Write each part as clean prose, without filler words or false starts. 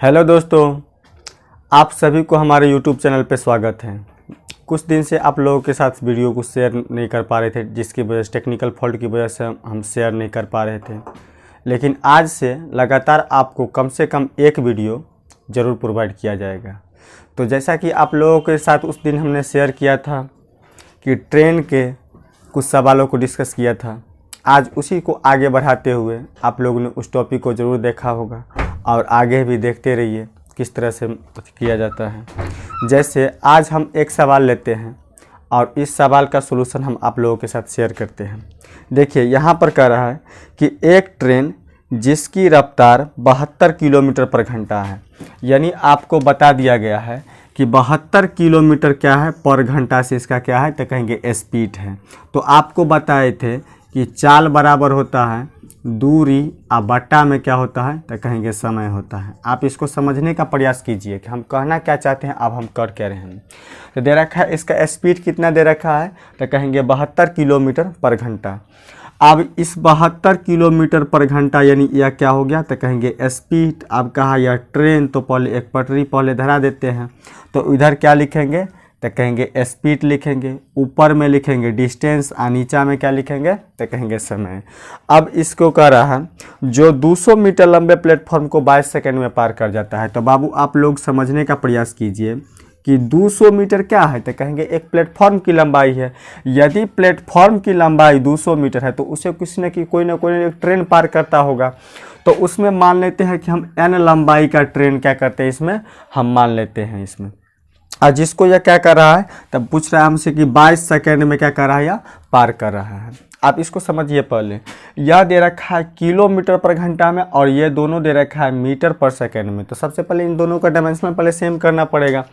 Hello दोस्तों, आप सभी को हमारे YouTube चैनल पे स्वागत है। कुछ दिन से आप लोगों के साथ वीडियो को शेयर नहीं कर पा रहे थे, जिसकी वजह से टेक्निकल फॉल्ट की वजह से हम शेयर नहीं कर पा रहे थे। लेकिन आज से लगातार आपको कम से कम एक वीडियो ज़रूर प्रोवाइड किया जाएगा। तो जैसा कि आप लोगों के साथ उस दिन हमने शेयर किया था कि ट्रेन के कुछ सवालों को डिस्कस किया था, आज उसी को आगे बढ़ाते हुए आप लोगों ने उस टॉपिक को ज़रूर देखा होगा और आगे भी देखते रहिए किस तरह से किया जाता है। जैसे आज हम एक सवाल लेते हैं और इस सवाल का सलूशन हम आप लोगों के साथ शेयर करते हैं। देखिए यहाँ पर कह रहा है कि एक ट्रेन जिसकी रफ्तार 72 किलोमीटर पर घंटा है, यानी आपको बता दिया गया है कि 72 किलोमीटर क्या है पर घंटा से इसका क्या है तो कहेंगे स्पीड है। तो आपको बताए थे कि चाल बराबर होता है दूरी और बट्टा में क्या होता है तो कहेंगे समय होता है। आप इसको समझने का प्रयास कीजिए कि हम कहना क्या चाहते हैं, अब हम कर क्या रहे हैं। तो दे रखा है इसका स्पीड कितना दे रखा है तो कहेंगे 72 किलोमीटर पर घंटा। अब इस 72 किलोमीटर पर घंटा यानी यह क्या हो गया तो कहेंगे स्पीड। अब कहा यह ट्रेन, तो पहले एक पटरी पहले धरा देते हैं, तो इधर क्या लिखेंगे तो कहेंगे स्पीड लिखेंगे, ऊपर में लिखेंगे डिस्टेंस और नीचा में क्या लिखेंगे तो कहेंगे समय। अब इसको कह रहा है जो 200 मीटर लंबे प्लेटफॉर्म को 22 सेकंड में पार कर जाता है। तो बाबू आप लोग समझने का प्रयास कीजिए कि 200 मीटर क्या है तो कहेंगे एक प्लेटफॉर्म की लंबाई है। यदि प्लेटफॉर्म की लंबाई 200 मीटर है तो उसे किसी न कोई ना कोई एक ट्रेन पार करता होगा। तो उसमें मान लेते हैं कि हम n लंबाई का ट्रेन क्या करते हैं, इसमें हम मान लेते हैं इसमें। और जिसको यह क्या कर रहा है तब पूछ रहा है हमसे कि 22 सेकंड में क्या कर रहा है या पार कर रहा है। आप इसको समझिए। पहले यह दे रखा है किलोमीटर पर घंटा में और ये दोनों दे रखा है मीटर पर सेकंड में। तो सबसे पहले इन दोनों का डायमेंशन पहले सेम करना पड़ेगा।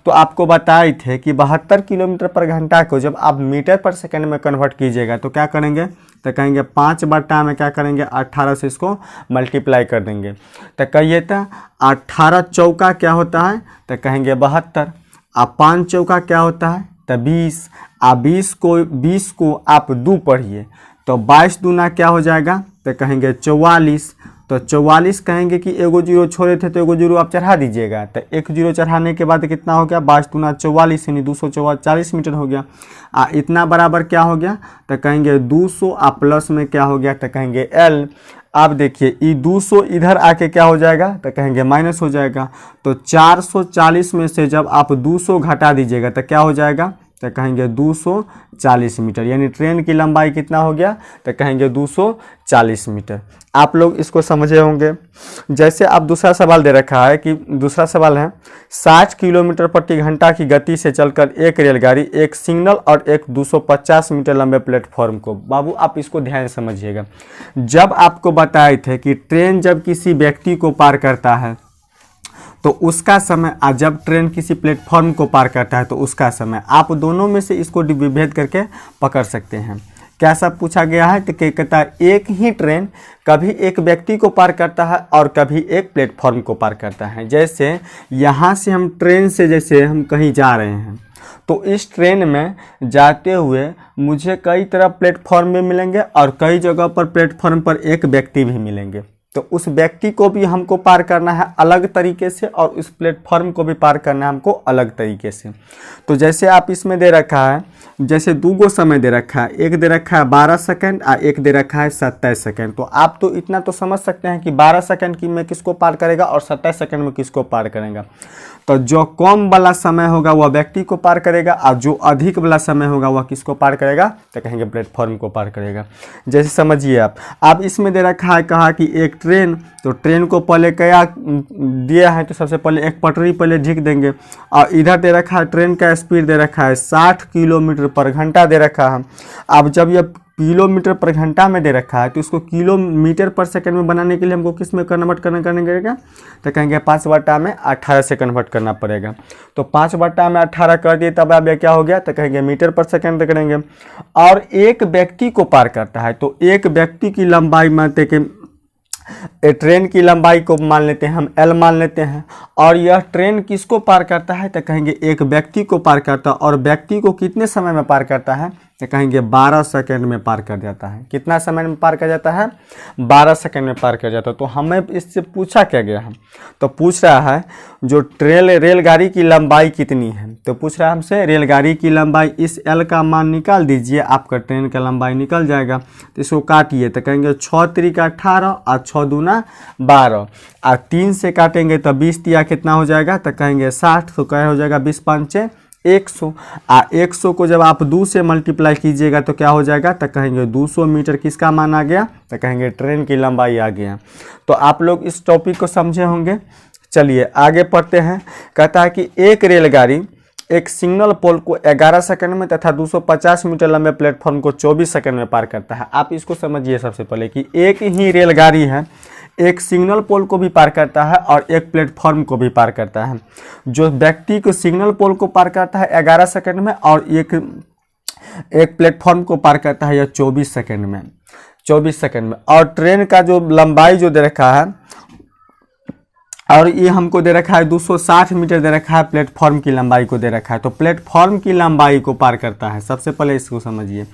तो आपको बताए थे कि 72 किलोमीटर पर घंटा को जब आप मीटर पर सेकंड में कन्वर्ट कीजिएगा तो क्या करेंगे तो कहेंगे 5 बट्टा में क्या करेंगे 18 से इसको मल्टीप्लाई कर देंगे। तो कहिए तो 18 चौका क्या होता है तो कहेंगे 72। अब 5 चौका क्या होता है तो 20। अब 20 को आप 2 पढ़िए तो 22 दूना क्या हो जाएगा तो कहेंगे 44। तो 44 कहेंगे कि एगो जीरो छोड़े थे तो एगो जीरो आप चढ़ा दीजिएगा। तो एक जीरो चढ़ाने के बाद कितना हो गया 22 दूना 44 यानी 240 मीटर हो गया। इतना बराबर क्या हो गया तो कहेंगे 200 प्लस में क्या हो गया तो कहेंगे L। अब देखिए ये 200 इधर आके क्या हो जाएगा तो कहेंगे माइनस हो जाएगा। तो 440 में से जब आप 200 घटा दीजिएगा तो क्या हो जाएगा तो कहेंगे 240 मीटर, यानी ट्रेन की लंबाई कितना हो गया तो कहेंगे 240 मीटर। आप लोग इसको समझे होंगे। जैसे अब दूसरा सवाल दे रखा है कि दूसरा सवाल है 60 किलोमीटर प्रति घंटा की गति से चलकर एक रेलगाड़ी एक सिग्नल और एक 250 मीटर लंबे प्लेटफॉर्म को। बाबू आप इसको ध्यान से समझिएगा। जब आपको बताए थे कि ट्रेन जब किसी व्यक्ति को पार करता है तो उसका समय, और जब ट्रेन किसी प्लेटफॉर्म को पार करता है तो उसका समय, आप दोनों में से इसको विभेद करके पकड़ सकते हैं। क्या सब पूछा गया है तो कहता है एक ही ट्रेन कभी एक व्यक्ति को पार करता है और कभी एक प्लेटफॉर्म को पार करता है। जैसे यहाँ से हम ट्रेन से जैसे हम कहीं जा रहे हैं तो इस ट्रेन में जाते हुए मुझे कई तरह प्लेटफॉर्म में मिलेंगे और कई जगह पर प्लेटफॉर्म पर एक व्यक्ति भी मिलेंगे। तो उस व्यक्ति को भी हमको पार करना है अलग तरीके से और उस प्लेटफॉर्म को भी पार करना है हमको अलग तरीके से। तो जैसे आप इसमें दे रखा है, जैसे 2 समय दे रखा है, एक दे रखा है 12 सेकंड और एक दे रखा है 27 सेकंड। तो आप तो इतना तो समझ सकते हैं कि 12 सेकंड की में किसको पार करेगा और 27 सेकंड में किसको पार करेगा। तो जो कम वाला समय होगा वह व्यक्ति को पार करेगा और जो अधिक वाला समय होगा वह किसको पार करेगा तो कहेंगे प्लेटफॉर्म को पार करेगा। जैसे समझिए आप इसमें दे रखा है, कहा कि एक ट्रेन, तो ट्रेन को पहले क्या दिया है तो सबसे पहले एक पटरी पहले ढीक देंगे। और इधर दे रखा है ट्रेन का स्पीड दे रखा है 60 किलोमीटर पर घंटा दे रखा है। अब जब यह किलोमीटर पर घंटा में दे रखा है तो इसको किलोमीटर पर सेकंड में बनाने के लिए हमको किस में कन्वर्ट करना पड़ेगा तो कहेंगे 5 बट्टा में 18 से कन्वर्ट करना पड़ेगा। तो 5 बट्टा में 18 कर दिए तब अब क्या हो गया तो कहेंगे मीटर पर सेकंड करेंगे। और एक व्यक्ति को पार करता है तो एक व्यक्ति की लंबाई मानते कि ट्रेन की लंबाई को मान लेते हैं हम L मान लेते हैं। और यह ट्रेन किसको पार करता है तो कहेंगे एक व्यक्ति को पार करता है। और व्यक्ति को कितने समय में पार करता है तो कहेंगे 12 सेकंड में पार कर जाता है। कितना समय में पार कर जाता है? 12 सेकंड में पार कर जाता है। तो हमें इससे पूछा क्या गया है? तो पूछ रहा है जो रेलगाड़ी की लंबाई कितनी है। तो पूछ रहा है हमसे रेलगाड़ी की लंबाई, इस एल का मान निकाल दीजिए, आपका ट्रेन का लंबाई निकल जाएगा। तो इसको काटिए तो कहेंगे 6 त्रिका 18 और 6 दूना 12 और 3 से काटेंगे तो 20 तिया कितना हो जाएगा? तो कहेंगे 60। तो क्या हो जाएगा? 20 पंचे 100 और 100 को जब आप 2 से मल्टीप्लाई कीजिएगा तो क्या हो जाएगा? तो कहेंगे 200 मीटर किसका मान आ गया? तो कहेंगे ट्रेन की लंबाई आ गया। तो आप लोग इस टॉपिक को समझे होंगे। चलिए आगे पढ़ते हैं। कहता है कि एक रेलगाड़ी एक सिग्नल पोल को 11 सेकंड में तथा 250 मीटर लंबे प्लेटफॉर्म को 24 सेकंड में पार करता है। आप इसको समझिए सबसे पहले कि एक ही रेलगाड़ी है, एक सिग्नल पोल को भी पार करता है और एक प्लेटफॉर्म को भी पार करता है। जो व्यक्ति को सिग्नल पोल को पार करता है 11 सेकंड में और एक प्लेटफॉर्म को पार करता है यह 24 सेकंड में। 24 सेकंड में। और ट्रेन का जो लंबाई जो दे रखा है, और ये हमको दे रखा है 260 मीटर दे रखा है, प्लेटफॉर्म की लंबाई को दे रखा है। तो प्लेटफॉर्म की लंबाई को पार करता है। सबसे पहले इसको समझिए।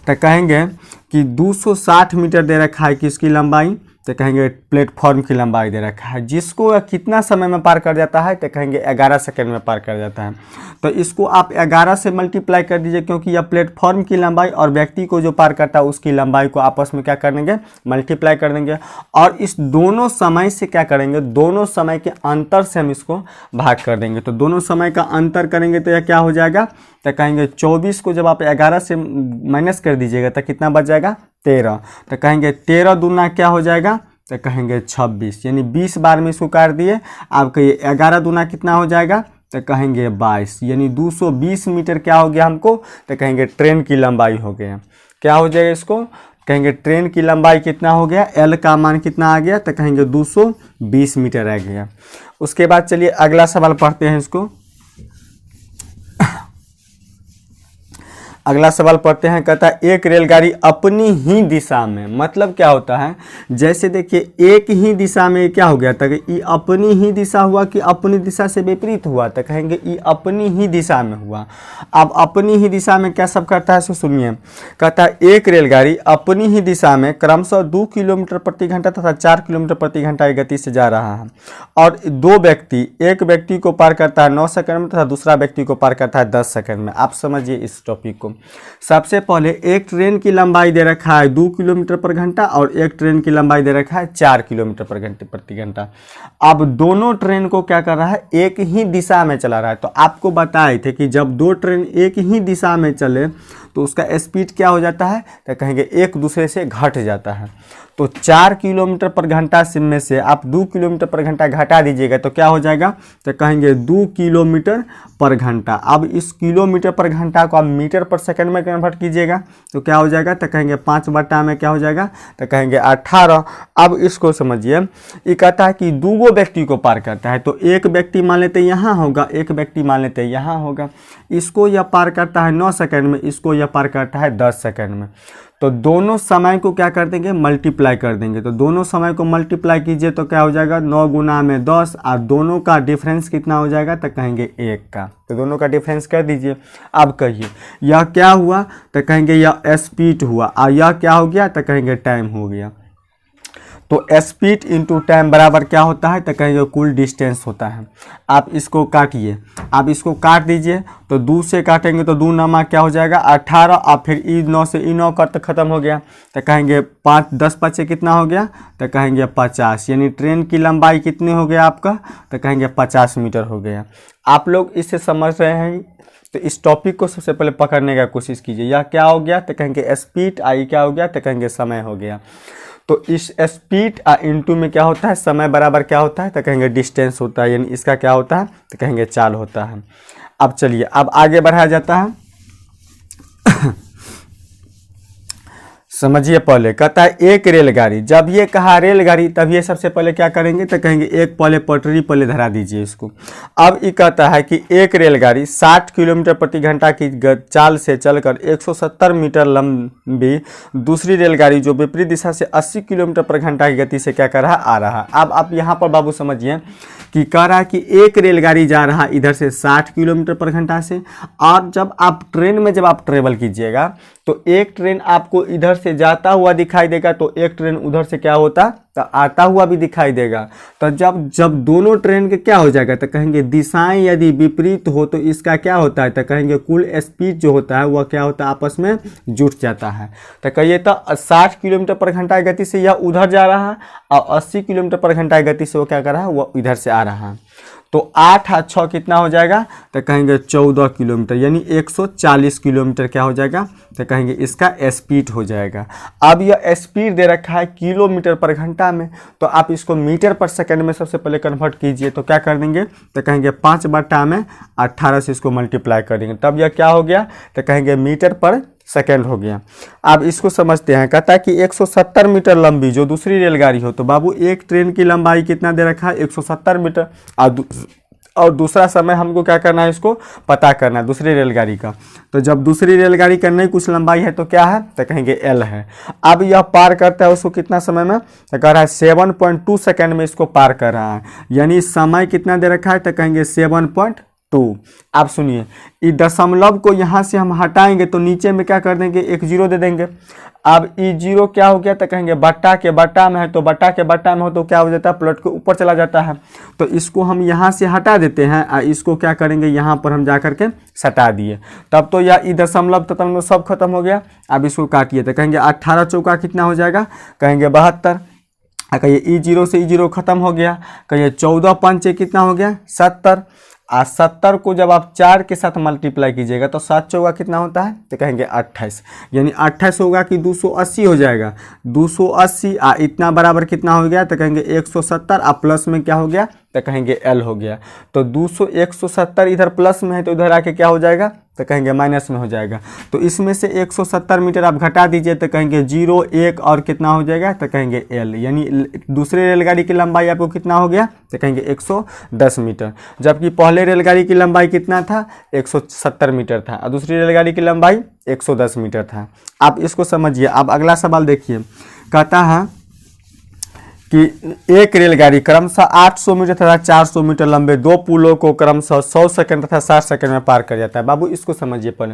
तो कहेंगे कि 260 मीटर दे रखा है किसकी लंबाई? तो कहेंगे प्लेटफॉर्म की लंबाई दे रखा है। जिसको कितना समय में पार कर जाता है? तो कहेंगे 11 सेकंड में पार कर जाता है। तो इसको आप 11 से मल्टीप्लाई कर दीजिए, क्योंकि यह प्लेटफॉर्म की लंबाई और व्यक्ति को जो पार करता है उसकी लंबाई को आपस में क्या कर देंगे? मल्टीप्लाई कर देंगे। और इस दोनों समय से क्या करेंगे? दोनों समय के अंतर से हम इसको भाग कर देंगे। तो दोनों समय का अंतर करेंगे तो यह क्या हो जाएगा? तो कहेंगे 24 को जब आप 11 से माइनस कर दीजिएगा तो कितना बच जाएगा? 13। तो कहेंगे 13 दूना क्या हो जाएगा? तो कहेंगे 26, यानी 20 बार में इसको काट दिए। आपका ये 11 दूना कितना हो जाएगा? तो कहेंगे 22, यानी 220 मीटर क्या हो गया हमको? तो कहेंगे ट्रेन की लंबाई हो गया। क्या हो जाएगा इसको? कहेंगे ट्रेन की लंबाई कितना हो गया? एल का मान कितना आ गया? तो कहेंगे 220 मीटर आ गया। उसके बाद चलिए अगला सवाल पढ़ते हैं इसको। अगला सवाल पढ़ते हैं। कहता है एक रेलगाड़ी अपनी ही दिशा में, मतलब क्या होता है? जैसे देखिए एक ही दिशा में क्या हो गया था कि ये अपनी ही दिशा हुआ कि अपनी दिशा से विपरीत हुआ? तो कहेंगे ये अपनी ही दिशा में हुआ। अब अपनी ही दिशा में क्या सब करता है सो सुनिए। कहता है एक रेलगाड़ी अपनी ही दिशा में क्रमशः 2 किलोमीटर प्रति घंटा तथा 4 किलोमीटर प्रति घंटा की गति से जा रहा है और दो व्यक्ति, एक व्यक्ति को पार करता है 9 सेकंड में तथा दूसरा व्यक्ति को पार करता है 10 सेकंड में। आप समझिए इस टॉपिक को। सबसे पहले एक ट्रेन की लंबाई दे रखा है 2 किलोमीटर पर घंटा और एक ट्रेन की लंबाई दे रखा है 4 किलोमीटर प्रति घंटा। अब दोनों ट्रेन को क्या कर रहा है? एक ही दिशा में चला रहा है। तो आपको बताए थे कि जब दो ट्रेन एक ही दिशा में चले तो उसका स्पीड क्या हो जाता है? तो कहेंगे एक दूसरे से घट जाता है। तो 4 किलोमीटर पर घंटा में से आप 2 किलोमीटर पर घंटा घटा दीजिएगा तो क्या हो जाएगा? तो कहेंगे 2 किलोमीटर पर घंटा। अब इस किलोमीटर पर घंटा को आप मीटर पर सेकंड में कन्वर्ट कीजिएगा तो क्या हो जाएगा? तो कहेंगे 5 बटा में क्या हो जाएगा? तो कहेंगे 18। अब इसको समझिए। ये कहता है कि दो व्यक्ति को पार करता है। तो एक व्यक्ति मान लेते यहाँ होगा, एक व्यक्ति मान लेते यहाँ होगा। इसको यह पार करता है 9 सेकंड में, इसको यह पार करता है 10 सेकंड में। तो दोनों समय को क्या कर देंगे? मल्टीप्लाई कर देंगे। तो दोनों समय को मल्टीप्लाई कीजिए तो क्या हो जाएगा? 9 गुना में 10 और दोनों का डिफरेंस कितना हो जाएगा? तो कहेंगे 1 का। तो दोनों का डिफरेंस कर दीजिए। अब कहिए यह क्या हुआ? तो कहेंगे यह स्पीड हुआ। और यह क्या हो गया? तो कहेंगे टाइम हो गया। तो स्पीड इंटू टाइम बराबर क्या होता है? तो कहेंगे कुल डिस्टेंस होता है। आप इसको काटिए, आप इसको काट दीजिए। तो 2 से काटेंगे तो 2 नमा क्या हो जाएगा? 18 और फिर ई9 से ई9 का तो खत्म हो गया। तो कहेंगे 5 10 5 कितना हो गया? तो कहेंगे 50, यानी ट्रेन की लंबाई कितनी हो गया आपका? तो कहेंगे 50 मीटर हो गया। आप लोग इससे समझ रहे हैं? तो इस टॉपिक को सबसे पहले पकड़ने का कोशिश कीजिए। यह क्या हो गया? तो कहेंगे स्पीड। आई क्या हो गया? तो कहेंगे समय हो गया। तो इस स्पीड इंटू में क्या होता है? समय बराबर क्या होता है? तो कहेंगे डिस्टेंस होता है, यानी इसका क्या होता है? तो कहेंगे चाल होता है। अब चलिए अब आगे बढ़ाया जाता है। समझिए पहले कहता है एक रेलगाड़ी, जब ये कहा रेलगाड़ी तब ये सबसे पहले क्या करेंगे तो कहेंगे एक पहले पटरी पहले धरा दीजिए इसको। अब ये कहता है कि एक रेलगाड़ी 60 किलोमीटर प्रति घंटा की चाल से चलकर 170 मीटर लंबी दूसरी रेलगाड़ी जो विपरीत दिशा से 80 किलोमीटर प्रति घंटा की गति से क्या कर रहा आ रहा। अब आप यहाँ पर बाबू समझिए कि कह रहा है कि एक रेलगाड़ी जा रहा इधर से 60 किलोमीटर प्रति घंटा से, और जब आप ट्रेन में जब आप ट्रेवल कीजिएगा तो एक ट्रेन आपको इधर से जाता हुआ दिखाई देगा तो एक ट्रेन उधर से क्या होता तो आता हुआ भी दिखाई देगा। तो जब दोनों ट्रेन के क्या हो जाएगा तो कहेंगे दिशाएं यदि विपरीत हो तो इसका क्या होता है तो कहेंगे कुल स्पीड जो होता है वह क्या होता है आपस में जुट जाता है। तो कहिए तो 60 किलोमीटर प्रति घंटा की गति से यह उधर जा रहा है और 80 किलोमीटर प्रति घंटा की गति से वो क्या कर रहा है वह इधर से आ रहा है। तो 8 और 6 कितना हो जाएगा तो कहेंगे 14 किलोमीटर, यानी 140 किलोमीटर क्या हो जाएगा तो कहेंगे इसका स्पीड हो जाएगा। अब यह स्पीड दे रखा है किलोमीटर पर घंटा में, तो आप इसको मीटर पर सेकंड में सबसे पहले कन्वर्ट कीजिए। तो क्या कर देंगे तो कहेंगे 5/18 से इसको मल्टीप्लाई कर देंगे, तब यह क्या हो गया तो कहेंगे मीटर पर सेकंड हो गया। अब इसको समझते हैं, कहता है कि 170 मीटर लंबी जो दूसरी रेलगाड़ी हो, तो बाबू एक ट्रेन की लंबाई कितना दे रखा है 170 मीटर, और दूसरा समय हमको क्या करना है इसको पता करना है दूसरी रेलगाड़ी का। तो जब दूसरी रेलगाड़ी का नहीं कुछ लंबाई है तो क्या है तो कहेंगे एल है। अब यह पार करता है उसको कितना समय में तो कह रहा है 7.2 सेकेंड में इसको पार कर रहा है, यानी समय कितना दे रखा है तो कहेंगे 7.2। आप सुनिए इस दशमलव को यहाँ से हम हटाएंगे तो नीचे में क्या कर देंगे एक जीरो दे देंगे। अब ई जीरो क्या हो गया तो कहेंगे बट्टा के बट्टा में है, तो बट्टा के बट्टा में हो तो क्या हो जाता है प्लट के ऊपर चला जाता है। तो इसको हम यहाँ से हटा देते हैं और इसको क्या करेंगे यहाँ पर हम जा करके सटा दिए, तब तो यह ई दशमलव तत्मलव सब खत्म हो गया। अब इसको काटिए तो कहेंगे 18 चौका कितना हो जाएगा कहेंगे 72। कहिए ई जीरो से ई जीरो खत्म हो गया, कहिए 14 पंचे कितना हो गया 70, और 70 को जब आप 4 के साथ मल्टीप्लाई कीजिएगा तो 7 चौका कितना होता है तो कहेंगे 28, यानी 28 होगा कि 280 हो जाएगा। 280 इतना बराबर कितना हो गया तो कहेंगे 170, और प्लस में क्या हो गया तो कहेंगे एल हो गया। तो 170 इधर प्लस में है तो इधर आके क्या हो जाएगा तो कहेंगे माइनस में हो जाएगा। तो इसमें से 170 मीटर आप घटा दीजिए तो कहेंगे 0 1 और कितना हो जाएगा तो कहेंगे एल, यानी दूसरे रेलगाड़ी की लंबाई आपको कितना हो गया तो कहेंगे 110 मीटर, जबकि पहले रेलगाड़ी की लंबाई कितना था 170 मीटर था और दूसरी रेलगाड़ी की लंबाई 110 मीटर था। आप इसको समझिए। अब अगला सवाल देखिए, कहता है कि एक रेलगाड़ी क्रमशः 800 मीटर तथा 400 मीटर लंबे दो पुलों को क्रमशः 100 सेकंड तथा 60 सेकंड में पार कर जाता है। बाबू इसको समझिए पहले,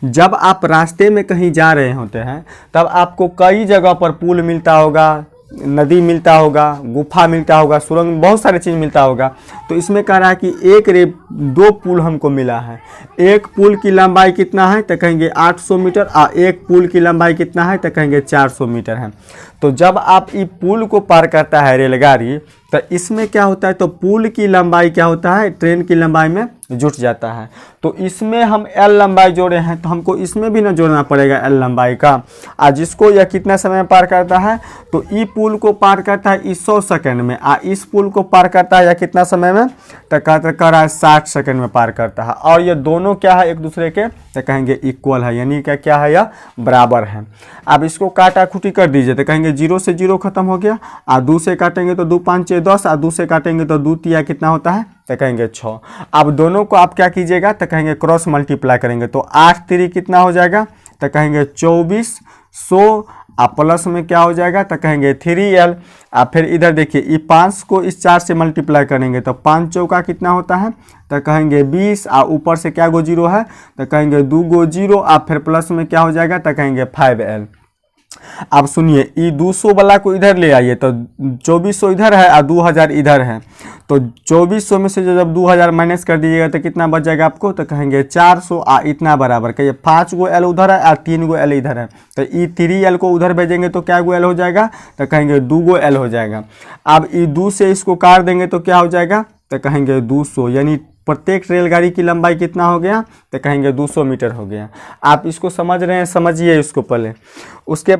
जब आप रास्ते में कहीं जा रहे होते हैं तब आपको कई जगह पर पुल मिलता होगा, नदी मिलता होगा, गुफा मिलता होगा, सुरंग, बहुत सारी चीज़ मिलता होगा। तो इसमें कह रहा है कि दो पुल हमको मिला है। एक पुल की लंबाई कितना है तो कहेंगे 800 मीटर और एक पुल की लंबाई कितना है तो कहेंगे 400 मीटर है। तो जब आप इस पुल को पार करता है रेलगाड़ी तो इसमें क्या होता है तो पुल की लंबाई क्या होता है ट्रेन की लंबाई में जुट जाता है। तो इसमें हम एल लंबाई जोड़े हैं तो हमको इसमें भी ना जोड़ना पड़ेगा एल लंबाई का। आज जिसको यह कितना समय में पार करता है तो ई पुल को पार करता है 100 सेकंड में, इस पुल को पार करता है या कितना समय में तो कह रहा है 60 सेकंड में पार करता है। और ये दोनों क्या है एक दूसरे के तो कहेंगे इक्वल है, यानी क्या है यह बराबर है। अब इसको काटा खुटी कर दीजिए तो कहेंगे 0 से 0 खत्म हो गया, और 2 से काटेंगे तो 2 5 10, और 2 से काटेंगे तो 2 3 कितना होता है तो कहेंगे 6। अब दोनों को आप क्या कीजिएगा तो कहेंगे क्रॉस मल्टीप्लाई करेंगे तो 8 3 कितना हो जाएगा तो कहेंगे 2400, आप प्लस में क्या हो जाएगा तो कहेंगे 3L। आप फिर इधर देखिए ये 5 को इस 4 से मल्टीप्लाई करेंगे तो 5 चौका कितना होता है तो कहेंगे 20, और ऊपर से क्या गो जीरो है तो कहेंगे 2 गो जीरो, आप फिर प्लस में क्या हो जाएगा तो कहेंगे 5L। अब सुनिए ये 200 वाला को इधर ले आइए तो 2400 इधर है और 2000 इधर है। तो 2400 में से जब 2000 माइनस कर दीजिएगा तो कितना बच जाएगा आपको तो कहेंगे 400, इतना बराबर कहिए 5 गो एल उधर है और 3 गो एल इधर है। तो ई 3L को उधर भेजेंगे तो क्या गो एल हो जाएगा तो कहेंगे 2 गो एल हो जाएगा। अब ई 2 से इसको काट देंगे तो क्या हो जाएगा तो कहेंगे 200, यानी प्रत्येक रेलगाड़ी की लंबाई कितना हो गया तो कहेंगे 200 मीटर हो गया। आप इसको समझ रहे हैं, समझिए इसको पहले। उसके